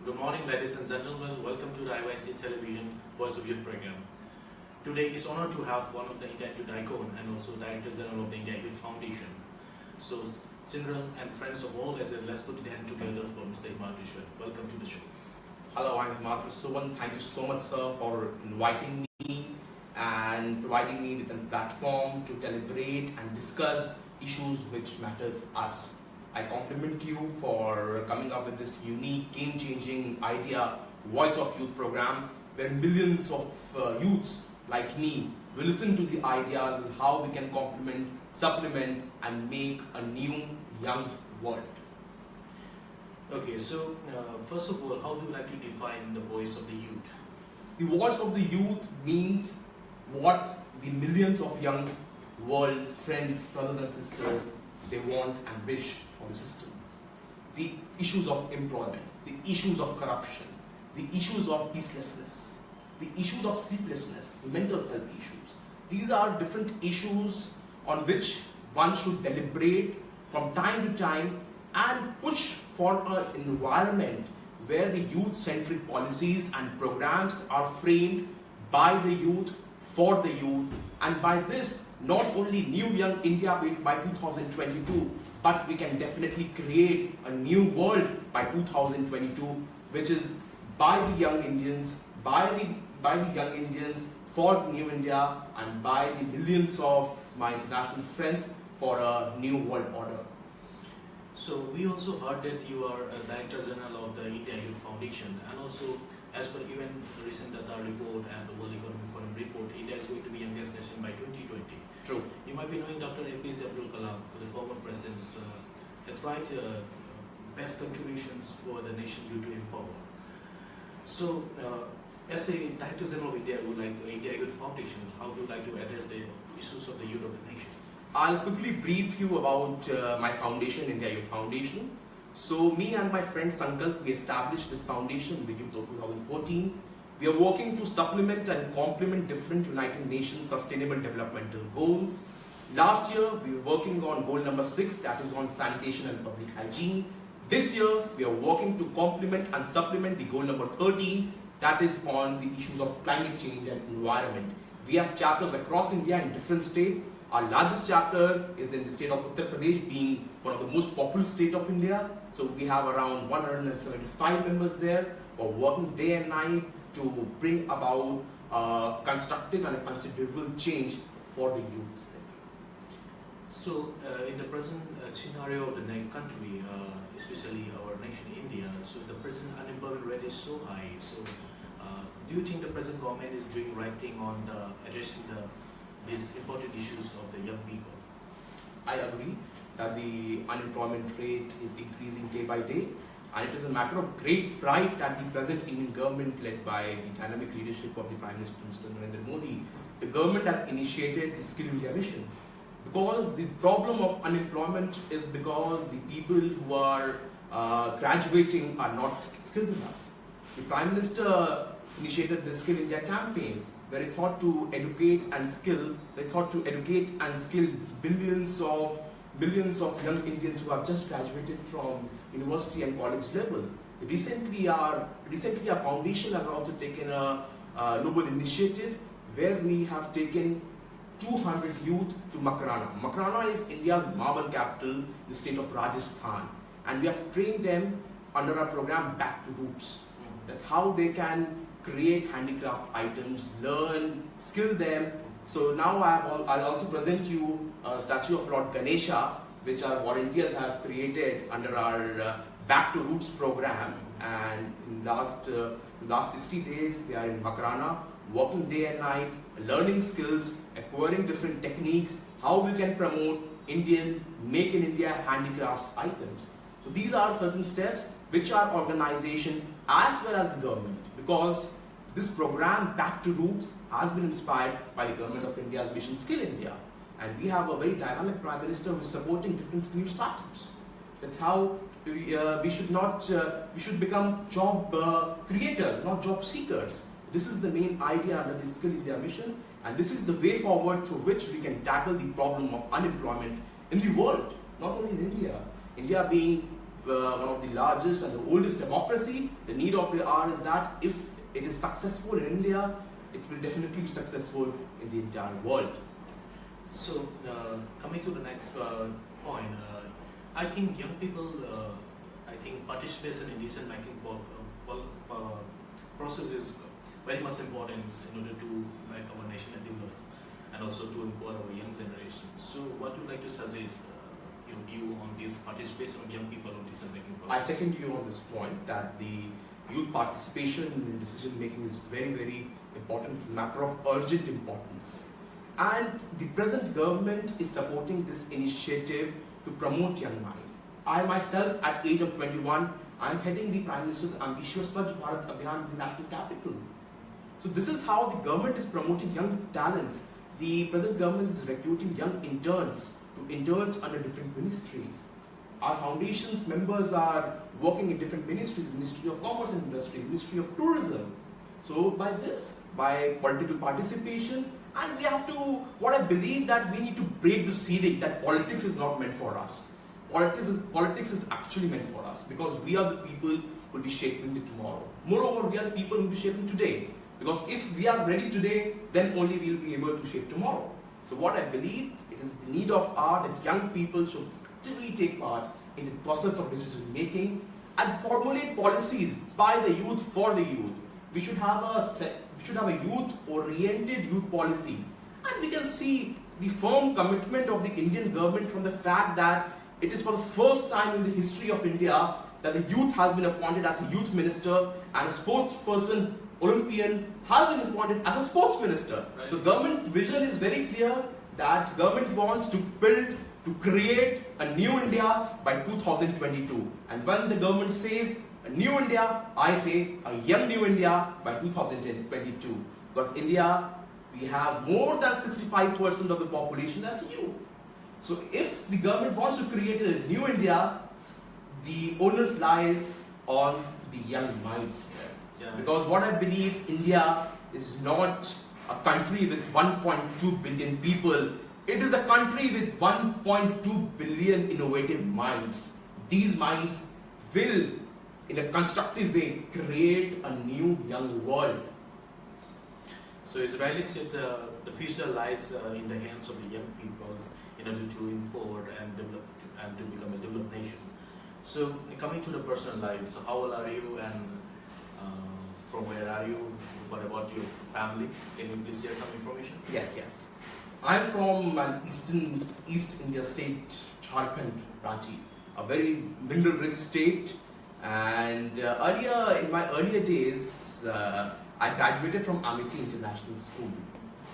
Good morning, ladies and gentlemen. Welcome to the IYC television Voice of Youth program. Today is honored to have one of the India Youth icon and also Director General of the India Youth Foundation. So, children and friends of all, let's put the hand together for Mr. Himadrish. Welcome to the show. Hello, I'm Himadrish. Suwan. Thank you so much, sir, for inviting me and providing me with a platform to deliberate and discuss issues which matters us. I compliment you for coming up with this unique, game-changing idea, Voice of Youth program, where millions of youths like me will listen to the ideas and how we can complement, supplement, and make a new, young world. Okay, so first of all, how do you like to define the voice of the youth? The voice of the youth means what the millions of young world friends, brothers and sisters, they want and wish for the system. The issues of employment, the issues of corruption, the issues of peacelessness, the issues of sleeplessness, the mental health issues. These are different issues on which one should deliberate from time to time and push for an environment where the youth-centric policies and programs are framed by the youth, for the youth, and by this, not only new young India by 2022, but we can definitely create a new world by 2022, which is by the young Indians, by the young Indians, for New India, and by the millions of my international friends for a new world order. So we also heard that you are a Director General of the India Youth Foundation, and also as per even recent data report and the World Economic Forum report, India is going to be youngest nation by 2020. True. You might be knowing Dr. APJ Abdul Kalam, for the former president, has tried best contributions for the nation due to empower. So, as a Director General of India Youth Foundation, how do you like to address the issues of the youth of the nation? I'll quickly brief you about my foundation, India Youth Foundation. So me and my friend Sankalp, we established this foundation in the youth of 2014. We are working to supplement and complement different United Nations Sustainable Developmental Goals. Last year, we were working on goal number 6, that is on sanitation and public hygiene. This year, we are working to complement and supplement the goal number 13, that is on the issues of climate change and environment. We have chapters across India in different states. Our largest chapter is in the state of Uttar Pradesh, being one of the most populous states of India. So we have around 175 members there who are working day and night to bring about constructive and a considerable change for the youths. So in the present scenario of the country, especially our nation India, so the present unemployment rate is so high. So do you think the present government is doing the right thing on addressing these important issues of the young people? I agree that the unemployment rate is increasing day by day, and it is a matter of great pride that the present Indian government, led by the dynamic leadership of the Prime Minister Mr. Narendra Modi, the government has initiated the Skill India mission. Because the problem of unemployment is because the people who are graduating are not skilled enough. The Prime Minister initiated the Skill India campaign, where he thought to educate and skill, billions of young Indians who have just graduated from university and college level. Recently our foundation has also taken a noble initiative where we have taken 200 youth to Makarana. Makarana is India's marble capital, the state of Rajasthan. And we have trained them under our program Back to Roots. That how they can create handicraft items, learn, skill them. So now I'll also present you a statue of Lord Ganesha, which our volunteers have created under our Back to Roots program. And in the last 60 days, they are in Makarana, working day and night, learning skills, acquiring different techniques, how we can promote make in India handicrafts items. So these are certain steps which our organization as well as the government, because this program Back to Roots has been inspired by the government of India's mission Skill India. And we have a very dynamic Prime Minister who is supporting different new startups. That's how we should become job creators, not job seekers. This is the main idea under the Skill India mission, and this is the way forward through which we can tackle the problem of unemployment in the world, not only in India. India being one of the largest and the oldest democracy, the need of the hour is that if it is successful in India, it will definitely be successful in the entire world. So, coming to the next point, I think young people, I think participation in decision-making process is very much important in order to make our nation develop and also to empower our young generation. So, what would you like to suggest your view on this participation of young people in decision-making process? I second you on this point that the youth participation in decision-making is very, very important. It's a matter of urgent importance. And the present government is supporting this initiative to promote young mind. I myself, at age of 21, I am heading the Prime Minister's ambitious Swachh Bharat Abhiyan in the national capital. So this is how the government is promoting young talents. The present government is recruiting young interns to interns under different ministries. Our foundation's members are working in different ministries, Ministry of Commerce and Industry, Ministry of Tourism. So by this, by political participation, and we have to, what I believe that we need to break the ceiling that politics is not meant for us. Politics is actually meant for us because we are the people who will be shaping the tomorrow. Moreover, we are the people who will be shaping today. Because if we are ready today, then only we will be able to shape tomorrow. So what I believe, it is the need of hour that young people should actively take part in the process of decision making and formulate policies by the youth for the youth. We should have a youth-oriented youth policy, and we can see the firm commitment of the Indian government from the fact that it is for the first time in the history of India that the youth has been appointed as a youth minister and a sportsperson, Olympian, has been appointed as a sports minister. Right. So government vision is very clear that government wants to build, to create a new India by 2022. And when the government says a new India, I say a young new India by 2022. Because India, we have more than 65% of the population as youth. So if the government wants to create a new India, the onus lies on the young minds here. Yeah. Because what I believe, India is not a country with 1.2 billion people. It is a country with 1.2 billion innovative minds. These minds will, in a constructive way, create a new young world. So it's rightly said the future lies in the hands of the young people in order to empower and develop and to become a developed nation. So coming to the personal life, so how old are you and from where are you? What about your family? Can you please share some information? Yes. I'm from an East India state, Jharkhand, Ranchi, a very mineral-rich state. And in my earlier days, I graduated from Amity International School.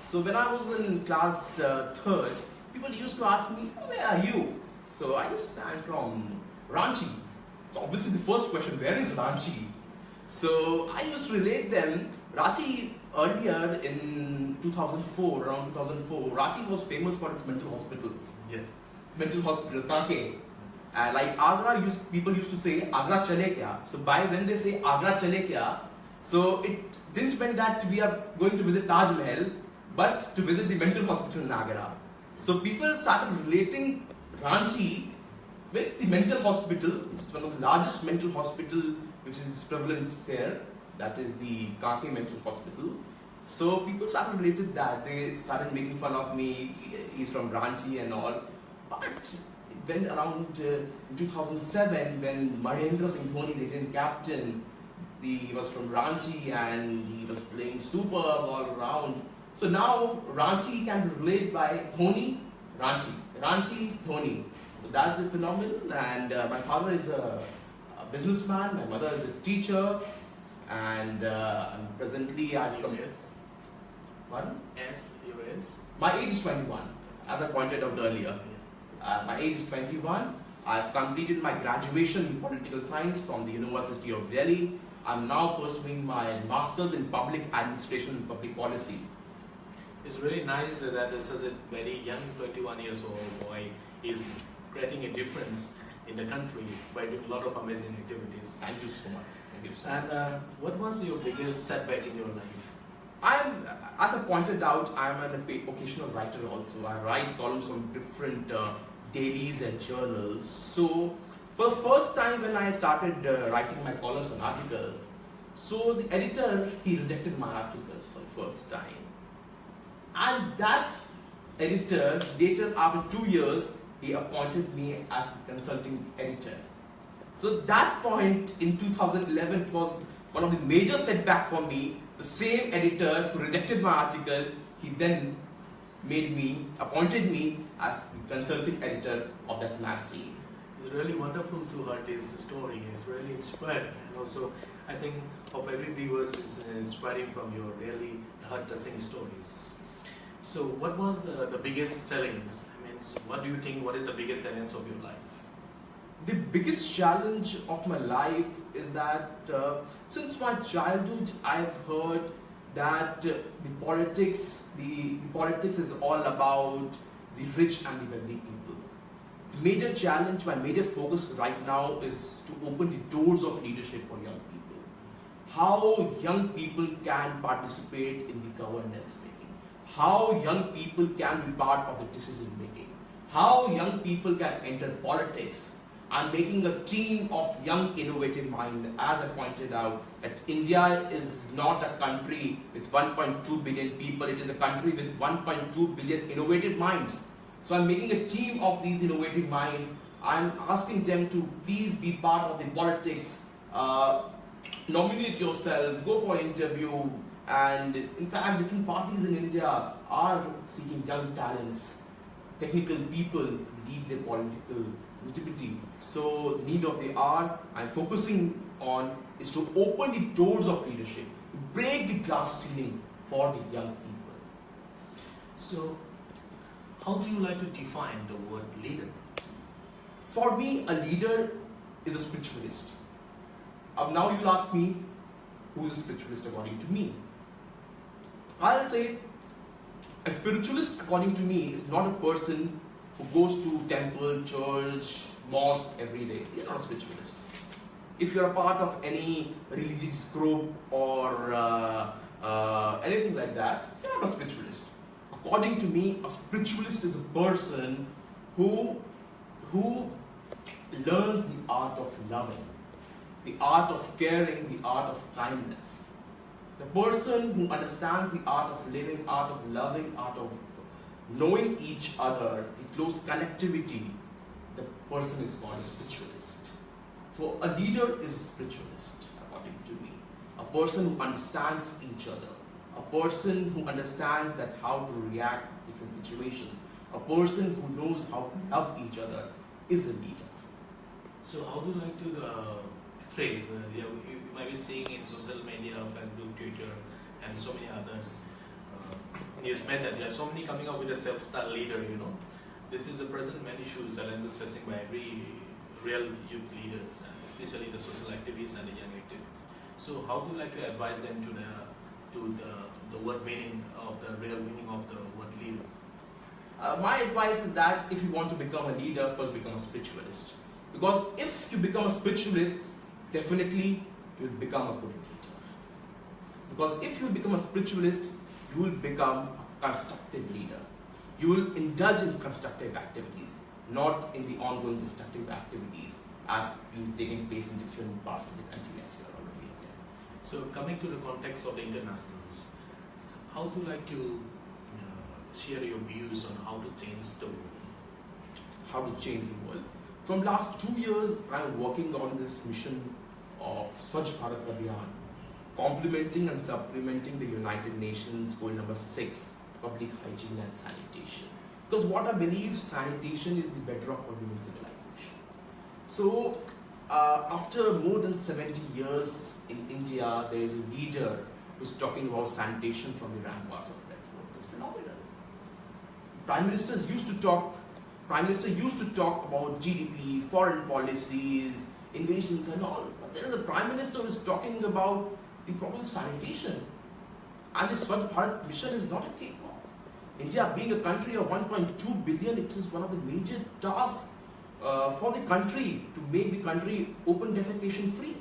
So when I was in class 3rd, people used to ask me, where are you? So I used to say, I'm from Ranchi. So obviously the first question, where is Ranchi? So I used to relate them. Ranchi earlier in 2004, around 2004, Ranchi was famous for its mental hospital. Yeah. Mental hospital, KK. Like Agra, people used to say, Agra chale kya? So when they say Agra chale kya, so it didn't mean that we are going to visit Taj Mahal, but to visit the mental hospital in Agra. So people started relating Ranchi with the mental hospital, which is one of the largest mental hospital which is prevalent there. That is the KK mental hospital. So people started related that. They started making fun of me. He's from Ranchi and all. But when around 2007, when Mahendra Singh Dhoni, the Indian captain, he was from Ranchi and he was playing superb all around. So now Ranchi can be related by Dhoni, Ranchi. Ranchi, Dhoni. So that's the phenomenon. And my father is a businessman, my mother is a teacher, and presently I've come. What? Yes, US. My age is 21, as I pointed out earlier. My age is 21. I've completed my graduation in political science from the University of Delhi. I'm now pursuing my master's in public administration and public policy. It's really nice that such a very young 21 years old boy is creating a difference in the country by doing a lot of amazing activities. Thank you so much. Thank you so much. And what was your biggest setback in your life? As I pointed out, I'm an occasional writer also. I write columns on different dailies and journals. So For the first time when I started writing my columns and articles, so the editor, he rejected my articles for the first time. And that editor, later after 2 years, he appointed me as the consulting editor. So that point in 2011 was one of the major setbacks for me. The same editor who rejected my article, he then appointed me as the consulting editor of that magazine. It's really wonderful to hear this story. It's really inspiring, and also I think of every viewers is inspiring from your really heart-touching stories. So what was the biggest sellings? I mean, so what do you think, what is the biggest sellings of your life? The biggest challenge of my life is that since my childhood, I've heard that the politics is all about the rich and the wealthy people. The major challenge, my major focus right now is to open the doors of leadership for young people. How young people can participate in the governance making. How young people can be part of the decision making. How young people can enter politics. And making a team of young innovative minds. As I pointed out, that India is not a country with 1.2 billion people, it is a country with 1.2 billion innovative minds. So I'm making a team of these innovative minds. I'm asking them to please be part of the politics, nominate yourself, go for interview, and in fact different parties in India are seeking young talents, technical people to lead their political utility. So the need of the hour I'm focusing on is to open the doors of leadership, to break the glass ceiling for the young people. So how do you like to define the word leader? For me, a leader is a spiritualist. Now you'll ask me, who is a spiritualist according to me? I'll say a spiritualist according to me is not a person who goes to temple, church, mosque every day. You're not a spiritualist. If you're a part of any religious group or anything like that, you're not a spiritualist. According to me, a spiritualist is a person who learns the art of loving, the art of caring, the art of kindness. The person who understands the art of living, art of loving, art of knowing each other, the close connectivity, the person is called a spiritualist. So a leader is a spiritualist, according to me. A person who understands each other. A person who understands that how to react to different situations. A person who knows how to love each other is a leader. So how do you like to phrase? You might be seeing in social media, Facebook, Twitter, and so many others. You said that there are so many coming up with a self-styled leader, you know. This is the present many issues, challenges facing by every real youth leaders, and especially the social activists and the young activists. So how do you like to advise them to the word meaning of the real meaning of the word leader? My advice is that if you want to become a leader, first become a spiritualist. Because if you become a spiritualist, definitely you will become a good leader. Because if you become a spiritualist, you will become a constructive leader. You will indulge in constructive activities, not in the ongoing destructive activities as being taking place in different parts of the country as you are already aware. So coming to the context of the internationals, how do you like to share your views on how to change the world? How to change the world? From last 2 years, I am working on this mission of Swachh Bharat Abhiyan, complementing and supplementing the United Nations goal number 6, public hygiene and sanitation. Because what I believe, sanitation is the bedrock of human civilization. So, after more than 70 years in India, there is a leader who's talking about sanitation from the ramparts of Red Fort. It's phenomenal. Prime Minister used to talk about GDP, foreign policies, invasions and all. But there is a Prime Minister who is talking about the problem of sanitation. And the Swachh Bharat mission is not a cakewalk. India being a country of 1.2 billion, it is one of the major tasks for the country to make the country open defecation free.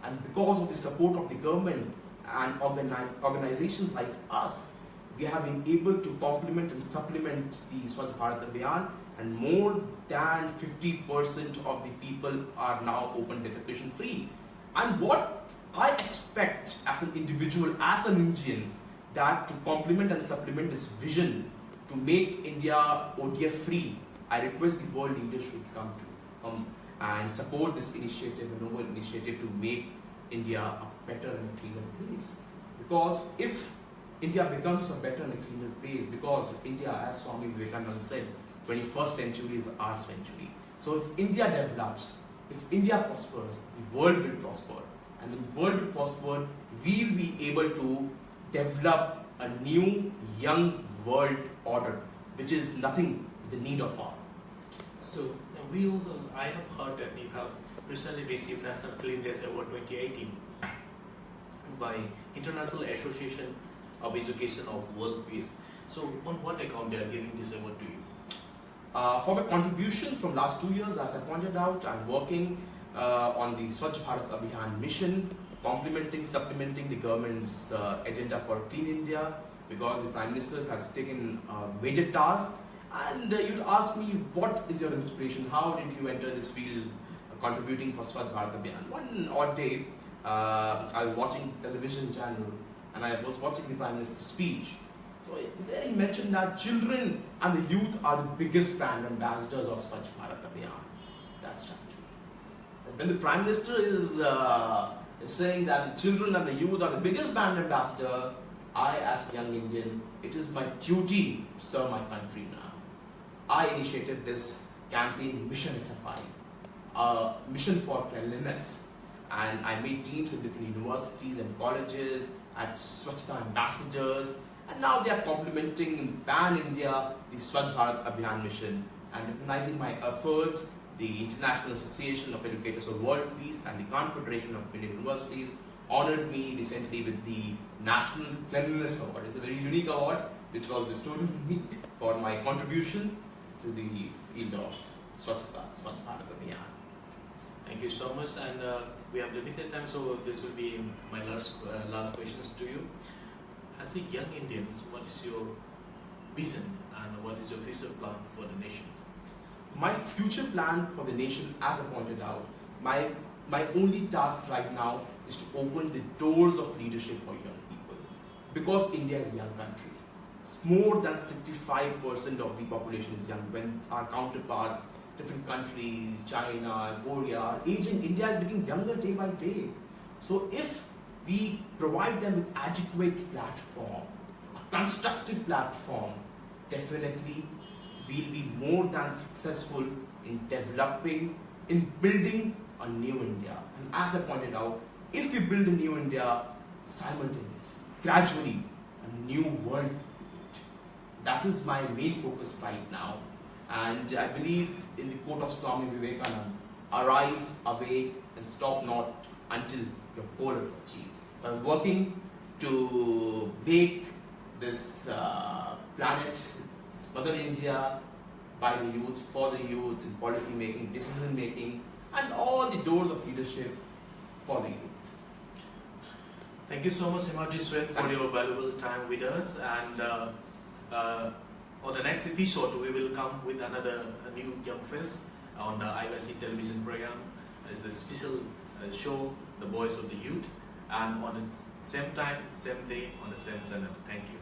And because of the support of the government and organizations like us, we have been able to complement and supplement the Swachh Bharat Abhiyan, and more than 50% of the people are now open defecation free. And what I expect as an individual, as an Indian, that to complement and supplement this vision to make India ODF free, I request the world leaders should come and support this initiative, a noble initiative to make India a better and a cleaner place. Because if India becomes a better and a cleaner place, because India, as Swami Vivekananda said, 21st century is our century. So if India develops, if India prospers, the world will prosper. And when the world will prosper, we will be able to develop a new, young world order, which is nothing the need of our. So I have heard that you have recently received National Cleanliness Award 2018 by International Association of Education of World Peace. So on what account they are giving this award to you? For my contribution from last 2 years, as I pointed out, I'm working on the Swachh Bharat Abhiyan mission, complementing, supplementing the government's agenda for Clean India, because the Prime Minister has taken a major task. And you'd ask me, what is your inspiration? How did you enter this field, contributing for Swachh Bharat Abhiyan? One odd day, I was watching television channel, and I was watching the Prime Minister's speech. So there he mentioned that children and the youth are the biggest brand ambassadors of Swachh Bharat Abhiyan. That's right. When the Prime Minister is saying that the children and the youth are the biggest brand ambassador, I, as a young Indian, it is my duty to serve my country now. I initiated this campaign, Mission SFI, a mission for cleanliness, and I made teams in different universities and colleges, at Swachhta ambassadors, and now they are complementing in pan-India the Swachh Bharat Abhiyan mission, and recognizing my efforts. The International Association of Educators of World Peace and the Confederation of Indian Universities honored me recently with the National Cleanliness Award. It's a very unique award which was bestowed on me for my contribution to the field of Swachhta, Swachh Bharat Abhiyan. Thank you so much, and we have limited time, so this will be my last questions to you. As a young Indians, what is your vision and what is your future plan for the nation? My future plan for the nation, as I pointed out, my only task right now is to open the doors of leadership for young people. Because India is a young country. More than 65% of the population is young. When our counterparts, different countries, China, Korea, are aging, India is becoming younger day by day. So if we provide them with adequate platform, a constructive platform, definitely we'll be more than successful in developing, in building a new India. And as I pointed out, if we build a new India simultaneously, gradually, a new world. That is my main focus right now. And I believe in the quote of Swami Vivekananda, arise, awake, and stop not until your goal is achieved. So I'm working to make this planet, this Mother India, by the youth, for the youth, in policy making, decision making, and all the doors of leadership for the youth. Thank you so much, Himadrish, for your valuable time with us. And on the next episode, we will come with another new young face on the IYC television program. It's the special show, The Voice of the Youth, and on the same time, same day, on the same channel. Thank you.